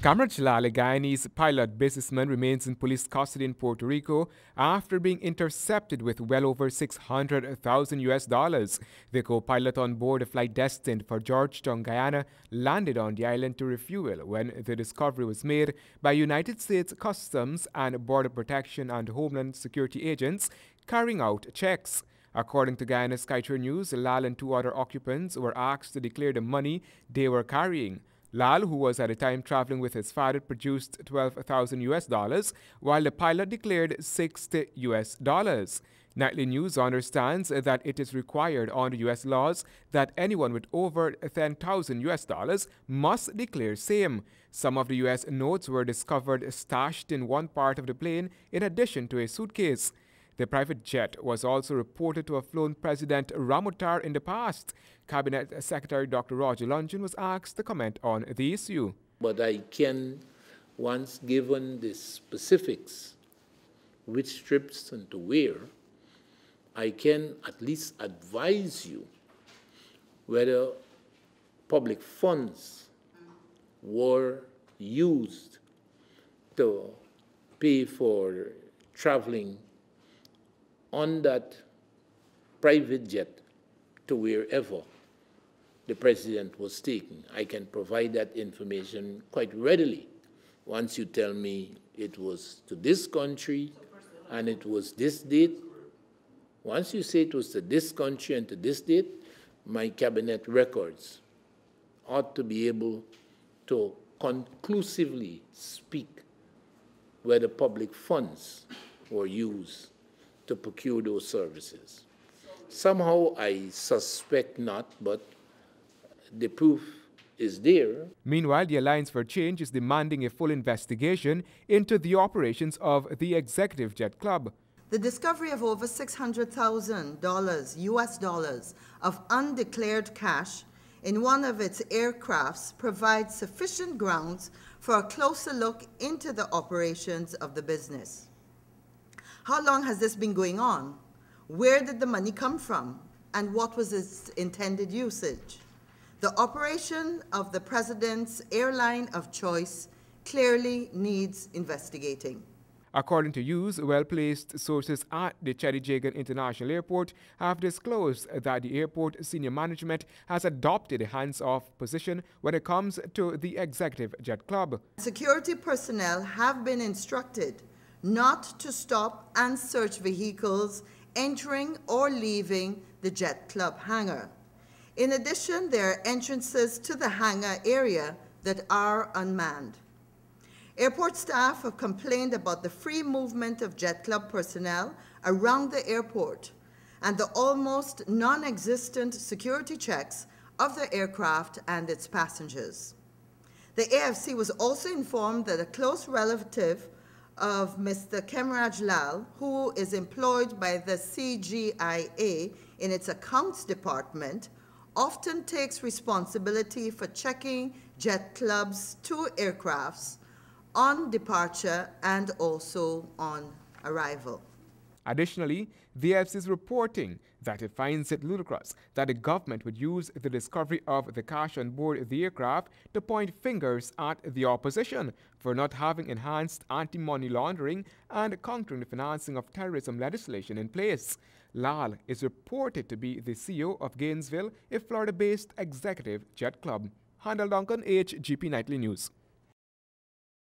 Kamran Chalal, a Guyanese pilot businessman, remains in police custody in Puerto Rico after being intercepted with well over $600,000. The co-pilot on board a flight destined for Georgetown, Guyana, landed on the island to refuel when the discovery was made by United States Customs and Border Protection and Homeland Security agents carrying out checks. According to Guyana Skytrain News, Lal and two other occupants were asked to declare the money they were carrying. Lal, who was at the time traveling with his father, produced $12,000, while the pilot declared $60. Nightly News understands that it is required under U.S. laws that anyone with over $10,000 must declare same. Some of the U.S. notes were discovered stashed in one part of the plane in addition to a suitcase. The private jet was also reported to have flown President Ramotar in the past. Cabinet Secretary Dr. Roger Lungeon was asked to comment on the issue. But I can, once given the specifics, which trips and to where, I can at least advise you whether public funds were used to pay for traveling on that private jet to wherever the president was taken. I can provide that information quite readily once you tell me it was to this country and it was this date. Once you say it was to this country and to this date, my cabinet records ought to be able to conclusively speak whether public funds were used to procure those services. Somehow I suspect not, but the proof is there. Meanwhile, the Alliance for Change is demanding a full investigation into the operations of the Executive Jet Club. The discovery of over $600,000 US dollars of undeclared cash in one of its aircrafts provides sufficient grounds for a closer look into the operations of the business. How long has this been going on? Where did the money come from? And what was its intended usage? The operation of the president's airline of choice clearly needs investigating. According to Hughes, well-placed sources at the Cheddi Jagan International Airport have disclosed that the airport senior management has adopted a hands-off position when it comes to the Executive Jet Club. Security personnel have been instructed not to stop and search vehicles entering or leaving the Jet Club hangar. In addition, there are entrances to the hangar area that are unmanned. Airport staff have complained about the free movement of Jet Club personnel around the airport and the almost non-existent security checks of the aircraft and its passengers. The AFC was also informed that a close relative of Mr. Kemraj Lal, who is employed by the CGIA in its accounts department, often takes responsibility for checking Jet Club's two aircrafts on departure and also on arrival. Additionally, the AFC is reporting that it finds it ludicrous that the government would use the discovery of the cash on board the aircraft to point fingers at the opposition for not having enhanced anti-money laundering and countering the financing of terrorism legislation in place. Lal is reported to be the CEO of Gainesville, a Florida-based executive jet club. Handel Duncan, HGP Nightly News.